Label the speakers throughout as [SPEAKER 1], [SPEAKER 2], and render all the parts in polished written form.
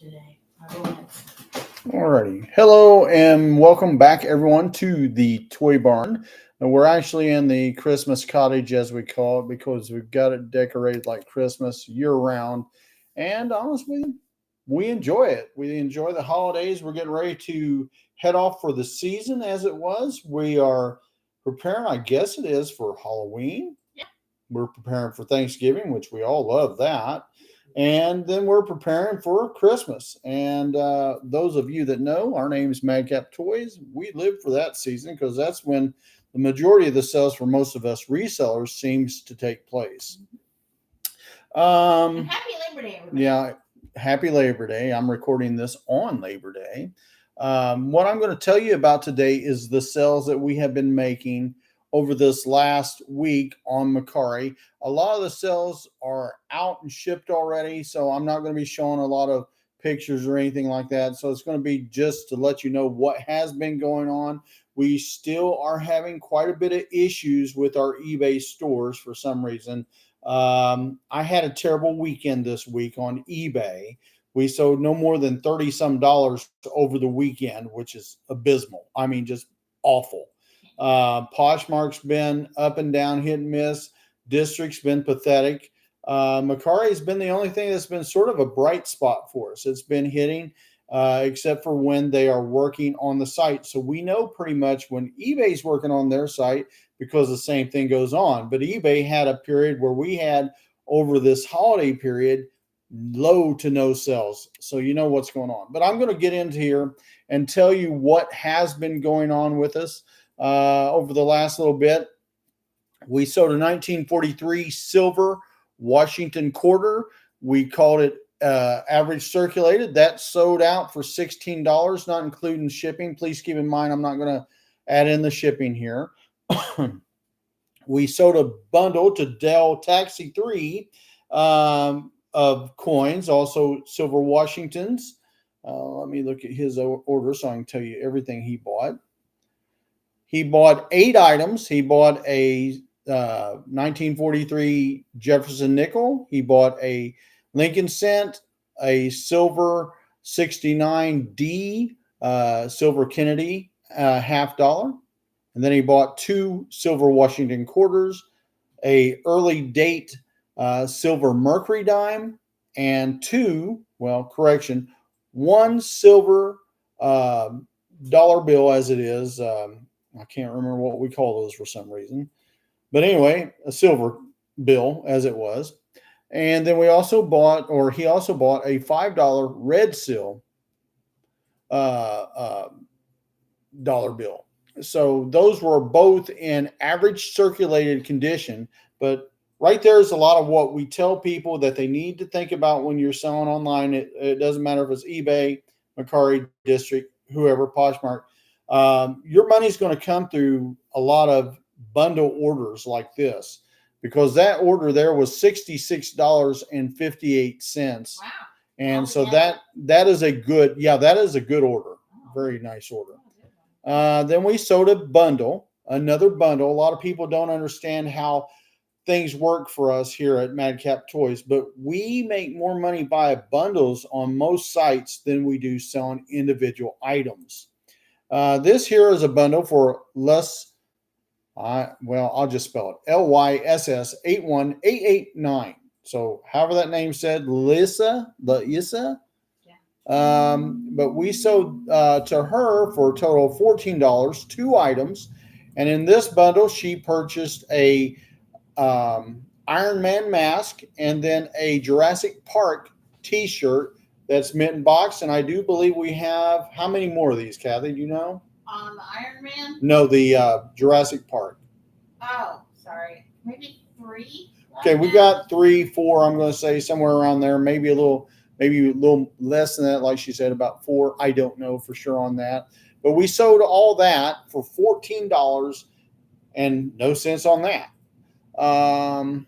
[SPEAKER 1] today.
[SPEAKER 2] Alrighty. Hello and welcome back everyone to the Toy Barn. And we're actually in the Christmas cottage as we call it because we've got it decorated like Christmas year round. And honestly, we enjoy it. We enjoy the holidays. We're getting ready to head off for the season as it was. We are preparing, I guess it is, for Halloween.
[SPEAKER 1] Yeah.
[SPEAKER 2] We're preparing for Thanksgiving, which we all love that. And then we're preparing for Christmas. And those of you that know, our name is Madcap Toys. We live for that season because that's when the majority of the sales for most of us resellers seems to take place.
[SPEAKER 1] And happy Labor Day, everybody.
[SPEAKER 2] Yeah, happy Labor Day. I'm recording this on Labor Day. What I'm going to tell you about today is the sales that we have been making over this last week on Mercari. A lot of the sales are out and shipped already, so I'm not going to be showing a lot of pictures or anything like that. So it's going to be just to let you know what has been going on. We still are having quite a bit of issues with our eBay stores for some reason. I had a terrible weekend this week on eBay. We sold no more than 30 some dollars over the weekend, which is abysmal. I mean, just awful. Poshmark's been up and down, hit and miss. District's been pathetic. Mercari's been the only thing that's been sort of a bright spot for us. It's been hitting, except for when they are working on the site. So we know pretty much when eBay's working on their site because the same thing goes on. But eBay had a period where we had over this holiday period low to no sales. So you know what's going on. But I'm going to get into here and tell you what has been going on with us over the last little bit. We sold a 1943 silver Washington quarter. We called it average circulated. That sold out for $16, not including shipping. Please keep in mind, I'm not going to add in the shipping here. We sold a bundle to Dell Taxi 3 of coins, also silver Washingtons. Let me look at his order so I can tell you everything he bought. He bought 8 items. He bought a 1943 Jefferson nickel. He bought a Lincoln cent, a silver 69D silver Kennedy $50. And then he bought 2 silver Washington quarters, a early date silver Mercury dime, and 1 silver dollar bill as it is. I can't remember what we call those for some reason. But anyway, a silver bill as it was. And then he also bought a $5 red seal dollar bill. So those were both in average circulated condition. But right there is a lot of what we tell people that they need to think about when you're selling online. It doesn't matter if it's eBay, Mercari, District, whoever, Poshmark. Your money's going to come through a lot of bundle orders like this because that order there was $66.58.
[SPEAKER 1] Wow.
[SPEAKER 2] And so that is a good, that is a good order. Very nice order. Then we sold another bundle. A lot of people don't understand how things work for us here at Madcap Toys, but we make more money by bundles on most sites than we do selling individual items. This here is a bundle for I'll just spell it. LYSS 81889. So however that name said, Lisa. Yeah. But we sold to her for a total of $14, 2 items. And in this bundle, she purchased a Iron Man mask and then a Jurassic Park t-shirt that's mint in box. And I do believe we have, how many more of these, Kathy? Do you know?
[SPEAKER 1] The Iron Man?
[SPEAKER 2] No, the Jurassic Park.
[SPEAKER 1] Oh, sorry. Maybe 3?
[SPEAKER 2] Okay, we got 3, 4, I'm going to say somewhere around there. Maybe a little less than that, like she said, about 4. I don't know for sure on that. But we sold all that for $14 and no cents on that. Then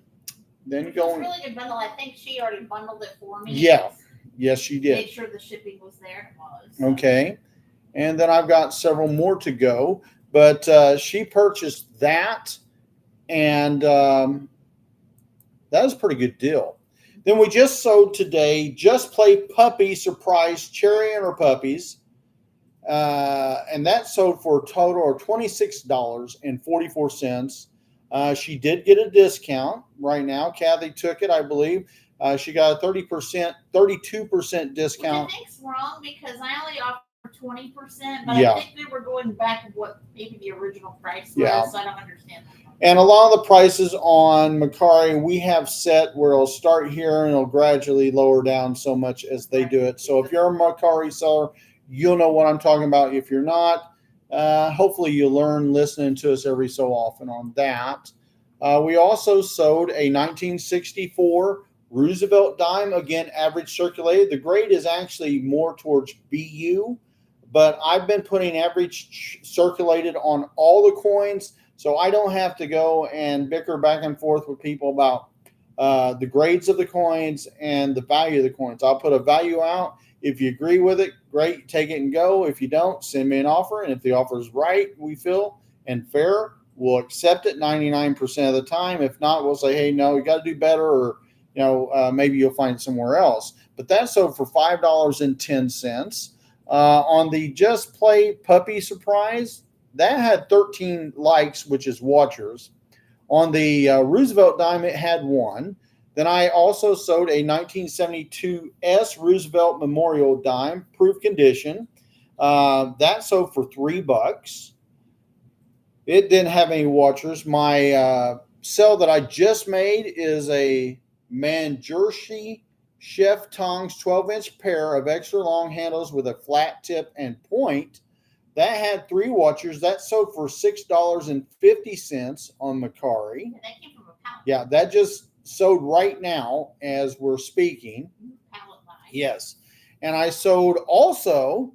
[SPEAKER 1] it's a really good bundle. I think she already bundled it for me.
[SPEAKER 2] Yeah. Yes, she did.
[SPEAKER 1] Made sure the shipping was there. It was.
[SPEAKER 2] Okay. And then I've got several more to go. But she purchased that, and that was a pretty good deal. Then we just sold today Just Play Puppy Surprise Cherry and her puppies. And that sold for a total of $26.44. She did get a discount right now. Kathy took it, I believe. She got a 32%
[SPEAKER 1] Which I
[SPEAKER 2] discount.
[SPEAKER 1] think's wrong because I only offer 20%, but
[SPEAKER 2] Yeah.
[SPEAKER 1] I think they were going back of what maybe the original price was,
[SPEAKER 2] Yeah.
[SPEAKER 1] so I don't understand that.
[SPEAKER 2] And a lot of the prices on Mercari we have set where it'll start here and it'll gradually lower down so much as they do it. So if you're a Mercari seller, you'll know what I'm talking about. If you're not, hopefully you'll learn listening to us every so often on that. We also sold a 1964 Roosevelt dime, again, average circulated. The grade is actually more towards BU, but I've been putting average circulated on all the coins, so I don't have to go and bicker back and forth with people about the grades of the coins and the value of the coins. I'll put a value out. If you agree with it, great, take it and go. If you don't, send me an offer, and if the offer is right, we feel, and fair, we'll accept it 99% of the time. If not, we'll say, hey, no, you got to do better, or maybe you'll find it somewhere else. But that sold for $5.10. On the Just Play Puppy Surprise, that had 13 likes, which is watchers. On the Roosevelt dime, it had 1. Then I also sold a 1972 S Roosevelt Memorial dime, proof condition. That sold for $3. It didn't have any watchers. My sale that I just made is a Manjurshi Chef Tongs 12-inch pair of extra long handles with a flat tip and point. That had 3 watchers. That sold for $6.50 on Mercari.
[SPEAKER 1] Yeah, that came from a pallet.
[SPEAKER 2] Yeah, that just sold right now as we're speaking.
[SPEAKER 1] Pallet line.
[SPEAKER 2] Yes. And I sold also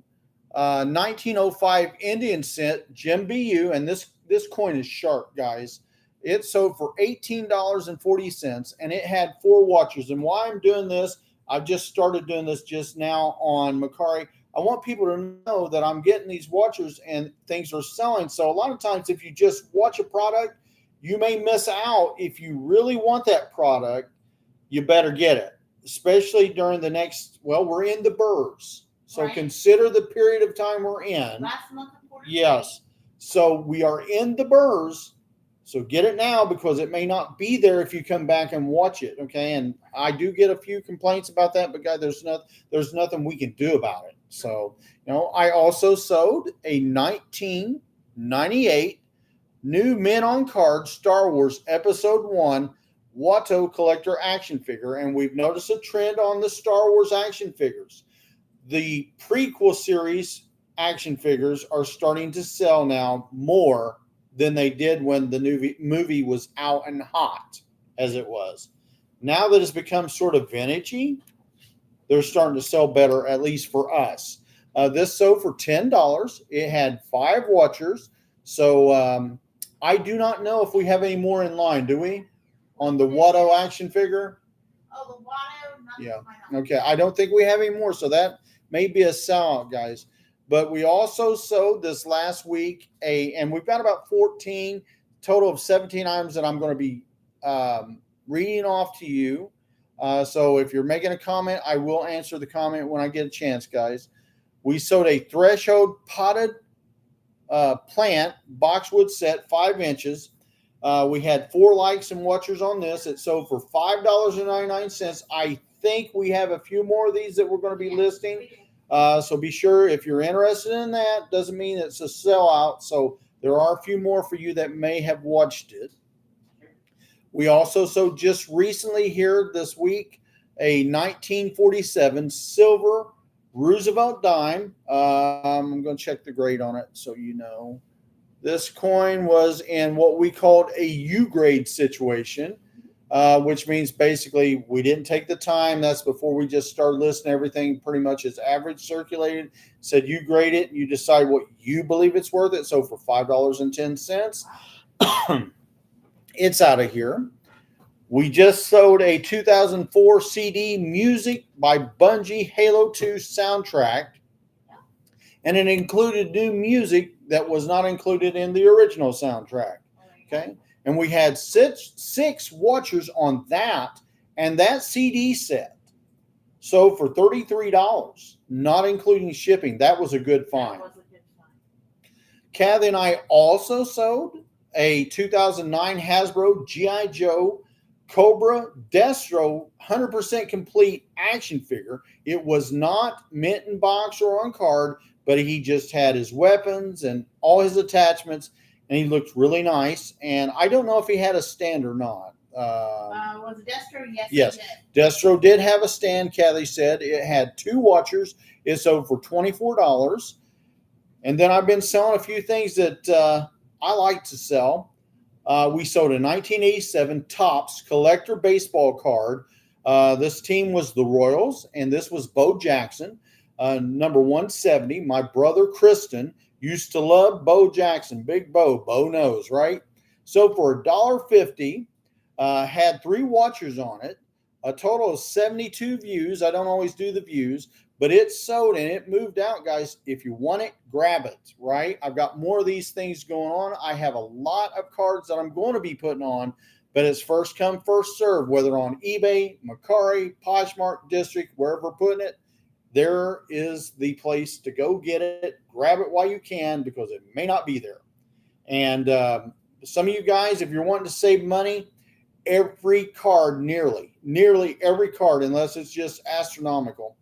[SPEAKER 2] 1905 Indian cent Jim BU, and this coin is sharp, guys. It sold for $18.40, and it had 4 watchers. And why I'm doing this, I've just started doing this just now on Mercari. I want people to know that I'm getting these watchers and things are selling. So a lot of times if you just watch a product, you may miss out. If you really want that product, you better get it, especially during the next, we're in the burrs. So
[SPEAKER 1] Right.
[SPEAKER 2] Consider the period of time we're in.
[SPEAKER 1] Last month of quarter.
[SPEAKER 2] Yes. So we are in the burrs. So get it now because it may not be there if you come back and watch it. Okay. And I do get a few complaints about that, but guys, there's nothing we can do about it. So, I also sold a 1998 new Men on Card Star Wars Episode 1 Watto collector action figure. And we've noticed a trend on the Star Wars action figures. The prequel series action figures are starting to sell now more than they did when the movie was out and hot, as it was. Now that it's become sort of vintagey, they're starting to sell better, at least for us. This sold for $10. It had 5 watchers. So I do not know if we have any more in line, do we? On the Watto action figure?
[SPEAKER 1] Oh, the Watto?
[SPEAKER 2] Yeah. Okay. I don't think we have any more. So that may be a sellout, guys. But we also sold this last week and we've got about 14, total of 17 items that I'm going to be reading off to you. So if you're making a comment, I will answer the comment when I get a chance, guys. We sold a threshold potted plant boxwood set, 5 inches. We had 4 likes and watchers on this. It sold for $5.99. I think we have a few more of these that we're going to be listing. So be sure if you're interested in that. Doesn't mean it's a sellout. So there are a few more for you that may have watched it. We also sold just recently here this week a 1947 silver Roosevelt dime. I'm going to check the grade on it so you know. This coin was in what we called a U grade situation, which means basically we didn't take the time. That's before we just started listing everything pretty much as average circulated. Said you grade it, you decide what you believe it's worth it. So for $5.10, it's out of here. We just sold a 2004 CD Music by Bungie Halo 2 soundtrack, and it included new music that was not included in the original soundtrack. Okay. And we had six watchers on that, And that CD set sold for $33, not including shipping. That was a good find.
[SPEAKER 1] That was a good find.
[SPEAKER 2] Kathy and I also sold a 2009 Hasbro G.I. Joe Cobra Destro 100% complete action figure. It was not mint in box or on card, but he just had his weapons and all his attachments, and he looked really nice. And I don't know if he had a stand or not.
[SPEAKER 1] Was it Destro? Yes,
[SPEAKER 2] Yes,
[SPEAKER 1] it did.
[SPEAKER 2] Destro did have a stand, Kathy said. It had 2 watchers. It sold for $24. And then I've been selling a few things that I like to sell. We sold a 1987 Topps collector baseball card. This team was the Royals, and this was Bo Jackson, number 170. My brother Kristen used to love Bo Jackson. Big Bo. Bo knows, right? So for $1.50, had 3 watchers on it, a total of 72 views. I don't always do the views, but it sold and it moved out, guys. If you want it, grab it, right? I've got more of these things going on. I have a lot of cards that I'm going to be putting on, but it's first come, first serve, whether on eBay, Mercari, Poshmark, District, wherever we're putting it. There is the place to go get it. Grab it while you can, because it may not be there. And some of you guys, if you're wanting to save money, every card, nearly every card, unless it's just astronomical,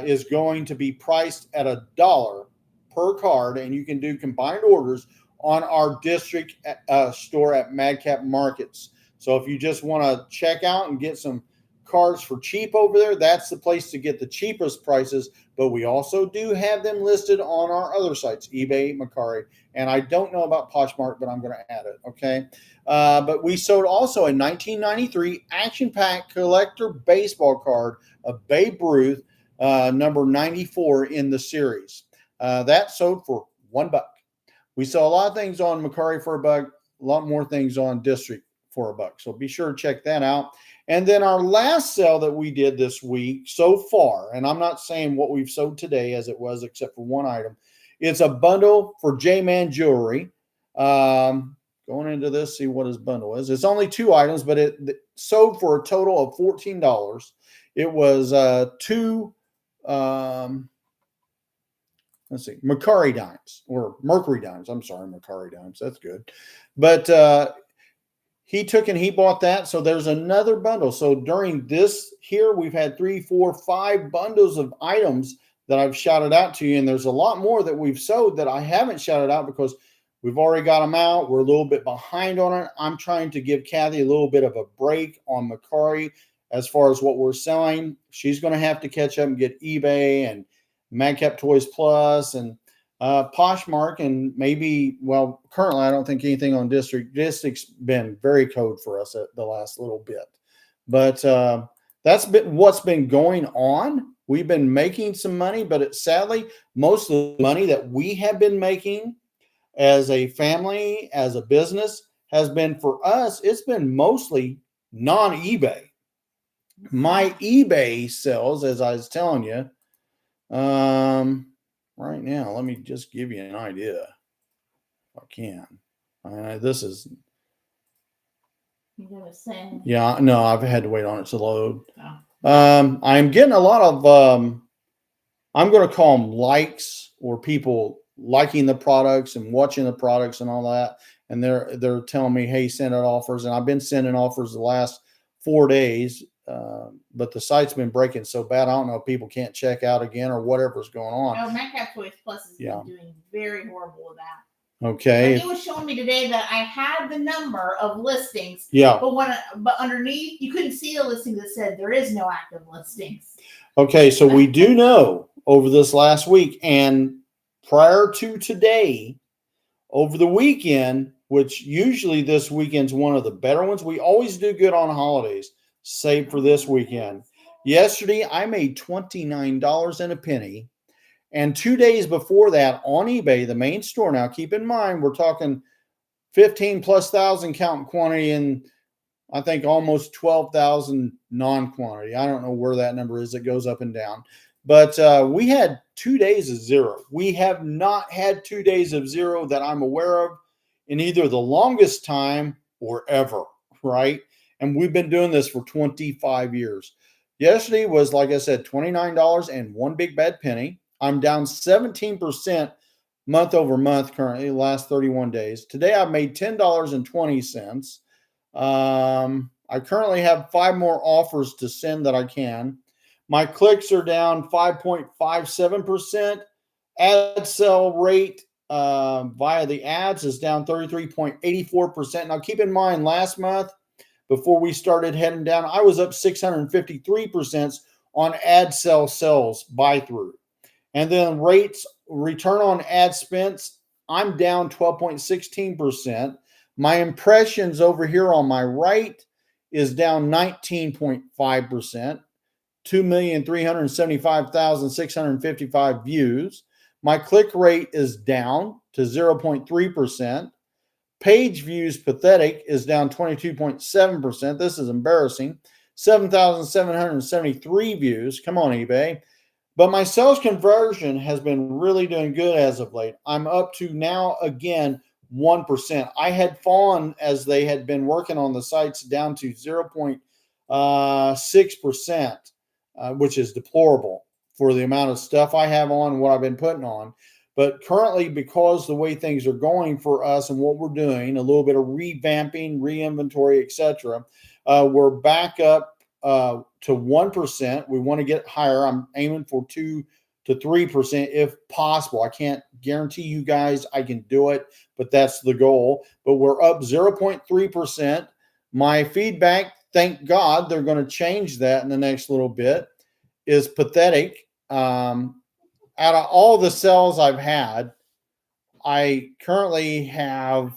[SPEAKER 2] is going to be priced at $1 per card, and you can do combined orders on our District store at Madcap Markets. So if you just want to check out and get some cards for cheap over there, that's the place to get the cheapest prices. But we also do have them listed on our other sites, eBay, Mercari, and I don't know about Poshmark, but I'm going to add it, okay? But we sold also a 1993 Action Pack collector baseball card of Babe Ruth, number 94 in the series. That sold for $1. We saw a lot of things on Mercari for $1, a lot more things on District for $1. So be sure to check that out. And then our last sale that we did this week so far, and I'm not saying what we've sold today as it was, except for one item. It's a bundle for J-Man Jewelry. Going into this, see what his bundle is. It's only 2 items, but it sold for a total of $14. It was 2, let's see, Mercari dimes, or Mercury dimes. I'm sorry, Mercari dimes. That's good. But he took and he bought that. So there's another bundle. So during this here, we've had 3, 4, 5 bundles of items that I've shouted out to you. And there's a lot more that we've sold that I haven't shouted out because we've already got them out. We're a little bit behind on it. I'm trying to give Kathy a little bit of a break on Mercari as far as what we're selling. She's going to have to catch up and get eBay and Madcap Toys Plus and Poshmark, and maybe, well, currently I don't think anything on District. District's been very code for us at the last little bit. But that's been what's been going on. We've been making some money, but it's sadly, most of the money that we have been making as a family, as a business, has been for us, it's been mostly non-eBay. My eBay sales, as I was telling you, right now, let me just give you an idea. If I can. This is.
[SPEAKER 1] You gotta send.
[SPEAKER 2] Yeah, no, I've had to wait on it to load.
[SPEAKER 1] Oh.
[SPEAKER 2] I'm getting a lot of, I'm going to call them likes, or people liking the products and watching the products and all that. And they're telling me, hey, send out offers. And I've been sending offers the last 4 days. But the site's been breaking so bad, I don't know if people can't check out again or whatever's going on.
[SPEAKER 1] Oh, Madcap Toys Plus has been doing very horrible with that.
[SPEAKER 2] Okay.
[SPEAKER 1] Like, it was showing me today that I had the number of listings.
[SPEAKER 2] Yeah.
[SPEAKER 1] But underneath, you couldn't see the listing that said there is no active listings.
[SPEAKER 2] Okay, so we do know over this last week and prior to today, over the weekend, which usually this weekend's one of the better ones. We always do good on holidays, save for this weekend. Yesterday, I made $29 and a penny. And 2 days before that on eBay, the main store, now keep in mind, we're talking 15 plus thousand count quantity and I think almost 12,000 non-quantity. I don't know where that number is. It goes up and down. But we had 2 days of zero. We have not had 2 days of zero that I'm aware of in either the longest time or ever, right? And we've been doing this for 25 years. Yesterday was, like I said, $29 and one big bad penny. I'm down 17% month over month currently, the last 31 days. Today I've made $10.20. I currently have 5 more offers to send that I can. My clicks are down 5.57%. Ad sell rate via the ads is down 33.84%. Now keep in mind, last month, before we started heading down, I was up 653% on ad sell sales buy through. And then rates, return on ad spends, I'm down 12.16%. My impressions over here on my right is down 19.5%, 2,375,655 views. My click rate is down to 0.3%. Page views pathetic is down 22.7%. This is embarrassing. 7,773 views. Come on, eBay. But my sales conversion has been really doing good as of late. I'm up to now again 1%. I had fallen as they had been working on the sites down to 0.6%, which is deplorable for the amount of stuff I have on, what I've been putting on. But currently, because the way things are going for us and what we're doing, a little bit of revamping, re-inventory, etc., we're back up to 1%. We want to get higher. I'm aiming for 2 to 3% if possible. I can't guarantee you guys I can do it, but that's the goal. But we're up 0.3%. My feedback, thank God, they're going to change that in the next little bit, is pathetic. Out of all the sales I've had, I currently have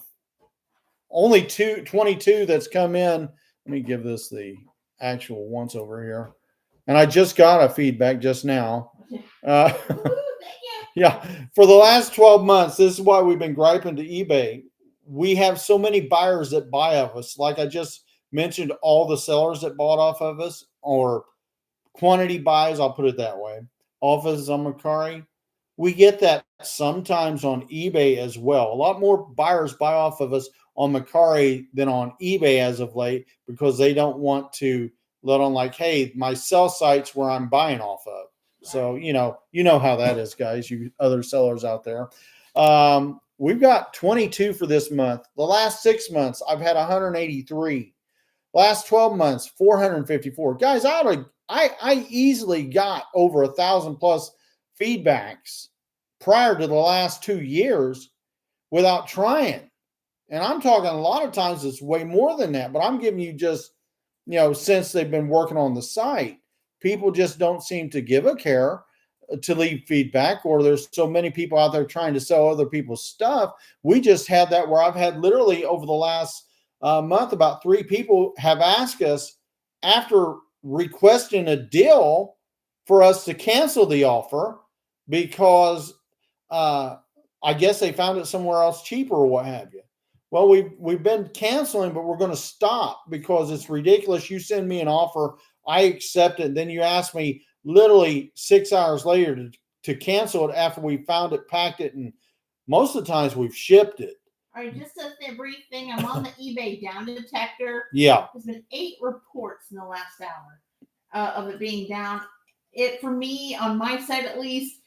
[SPEAKER 2] only 22 that's come in. Let me give this the actual once over here. And I just got a feedback just now. Yeah, for the last 12 months, this is why we've been griping to eBay. We have so many buyers that buy off us. Like I just mentioned, all the sellers that bought off of us, or quantity buys, I'll put it that way, off of us on Mercari. We get that sometimes on eBay as well. A lot more buyers buy off of us on Mercari than on eBay as of late, because they don't want to let on like, hey, my sell site's where I'm buying off of. So, you know how that is, guys, you other sellers out there. We've got 22 for this month. The last 6 months, I've had 183. Last 12 months, 454. Guys, I easily got over 1,000 plus feedbacks prior to the last 2 years without trying. And I'm talking a lot of times it's way more than that, but I'm giving you just, since they've been working on the site, people just don't seem to give a care to leave feedback, or there's so many people out there trying to sell other people's stuff. We just had that where I've had literally over the last month, about 3 people have asked us after requesting a deal for us to cancel the offer because I guess they found it somewhere else cheaper or what have you. Well, we've been canceling, but we're going to stop because it's ridiculous. You send me an offer, I accept it, then you ask me literally 6 hours later to cancel it after we found it, packed it, and most of the times we've shipped it.
[SPEAKER 1] All right, just a brief thing. I'm on the eBay down detector.
[SPEAKER 2] Yeah.
[SPEAKER 1] There's been 8 reports in the last hour of it being down. It, for me, on my side at least,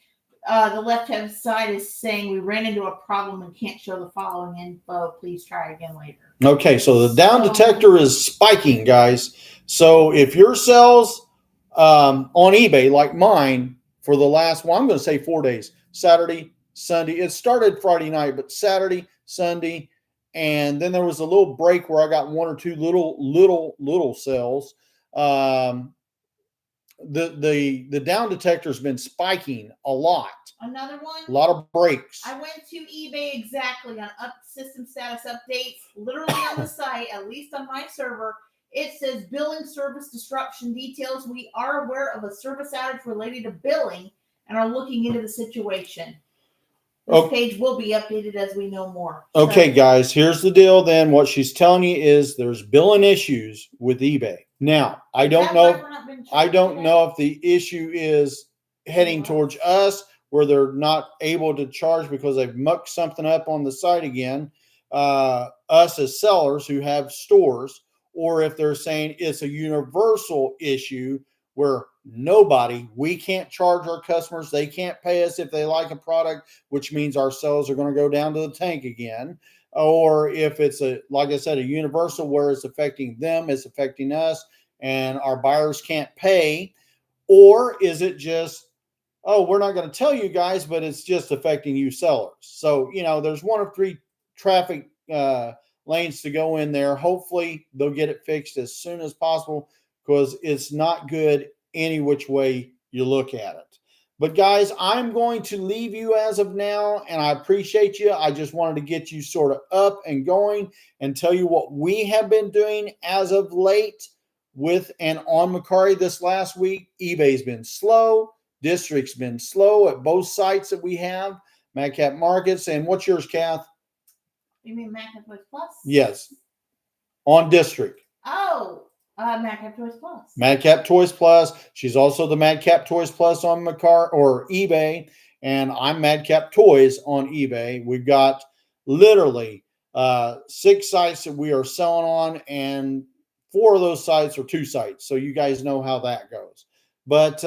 [SPEAKER 1] the left-hand side is saying we ran into a problem and can't show the following info. Please try again later. Okay,
[SPEAKER 2] so the down detector is spiking, guys. So if your sales on eBay, like mine, for the last, I'm going to say 4 days, Saturday, Sunday. It started Friday night, but Saturday, Sunday, and then there was a little break where I got 1 or 2 little sales. The down detector has been spiking a lot.
[SPEAKER 1] Another one,
[SPEAKER 2] a lot of breaks.
[SPEAKER 1] I went to eBay exactly on system status updates, literally on the site, at least on my server. It says billing service disruption details. We are aware of a service outage related to billing and are looking into the situation. This page will be updated as we know more.
[SPEAKER 2] Okay, guys, here's the deal then. What she's telling you is there's billing issues with eBay. Now, I don't know if the issue is heading towards us, where they're not able to charge because they've mucked something up on the site again, us as sellers who have stores, or if they're saying it's a universal issue where we can't charge our customers, they can't pay us if they like a product, which means our sales are going to go down to the tank again. Or if it's like I said, a universal where it's affecting them, it's affecting us, and our buyers can't pay. Or is it just, oh, we're not going to tell you guys, but it's just affecting you sellers. So, there's one of three traffic lanes to go in there. Hopefully they'll get it fixed as soon as possible, because it's not good any which way you look at it. But guys, I'm going to leave you as of now, and I appreciate you. I just wanted to get you sort of up and going and tell you what we have been doing as of late with and on Mercari this last week. eBay's been slow. District's been slow at both sites that we have, Madcap Markets. And what's yours, Kath?
[SPEAKER 1] You mean Madcap Toys Plus?
[SPEAKER 2] Yes. On District.
[SPEAKER 1] Oh, Madcap Toys Plus.
[SPEAKER 2] Madcap Toys Plus. She's also the Madcap Toys Plus on Mercari or eBay, and I'm Madcap Toys on eBay. We've got literally 6 sites that we are selling on, and 4 of those sites are 2 sites. So you guys know how that goes. But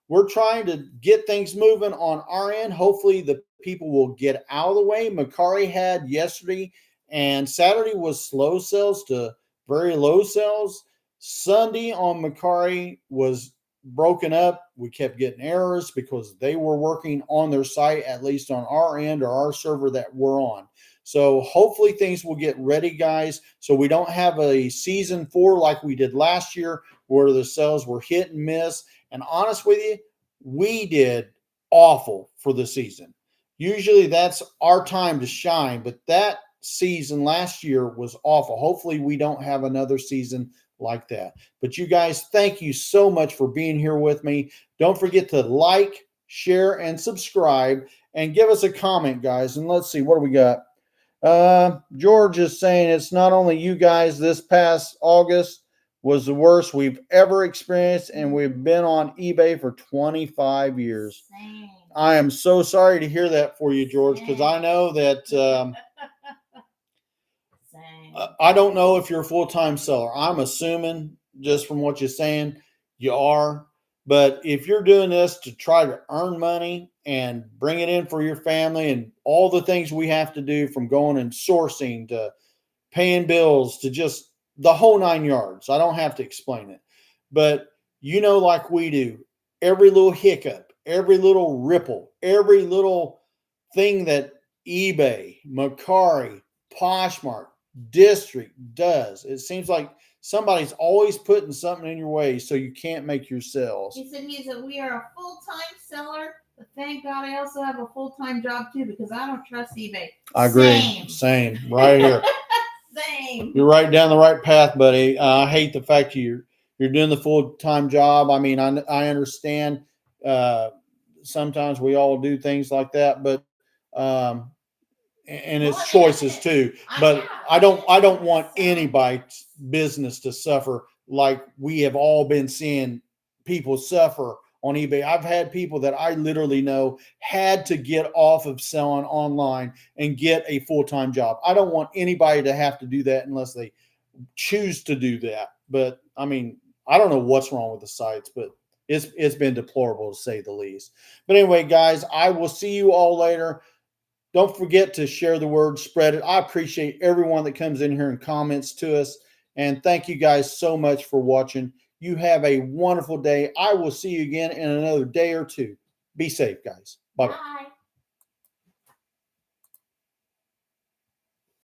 [SPEAKER 2] we're trying to get things moving on our end. Hopefully the people will get out of the way. Mercari had yesterday and Saturday was slow sales to very low sales. Sunday on Mercari was broken up. We kept getting errors because they were working on their site, at least on our end or our server that we're on. So hopefully things will get ready, guys, so we don't have a season 4 like we did last year where the sales were hit and miss. And honest with you, we did awful for the season. Usually that's our time to shine, but that season last year was awful. Hopefully we don't have another season like that. But you guys, thank you so much for being here with me. Don't forget to like, share, and subscribe, and give us a comment, guys. And let's see, what do we got? George is saying it's not only you guys. This past August was the worst we've ever experienced, and we've been on eBay for 25 years.
[SPEAKER 1] Same.
[SPEAKER 2] I am so sorry to hear that for you, George, because I know that I don't know if you're a full-time seller. I'm assuming just from what you're saying, you are. But if you're doing this to try to earn money and bring it in for your family and all the things we have to do, from going and sourcing to paying bills to just the whole 9 yards, I don't have to explain it. But like we do, every little hiccup, every little ripple, every little thing that eBay, Mercari, Poshmark, District does, it seems like somebody's always putting something in your way so you can't make your sales.
[SPEAKER 1] He said we are a full-time seller, but thank God I also have a full-time job too, because I don't trust eBay.
[SPEAKER 2] I agree. Same. Right here.
[SPEAKER 1] Same.
[SPEAKER 2] You're right down the right path, buddy. I hate the fact you're doing the full-time job. I mean, I understand sometimes we all do things like that, but and it's choices too. But I don't want anybody's business to suffer like we have all been seeing people suffer on eBay. I've had people that I literally know had to get off of selling online and get a full-time job. I don't want anybody to have to do that unless they choose to do that. But I mean, I don't know what's wrong with the sites, but it's been deplorable to say the least. But anyway, guys, I will see you all later. Don't forget to share the word, spread it. I appreciate everyone that comes in here and comments to us. And thank you guys so much for watching. You have a wonderful day. I will see you again in another day or two. Be safe, guys. Bye-bye.
[SPEAKER 1] Bye.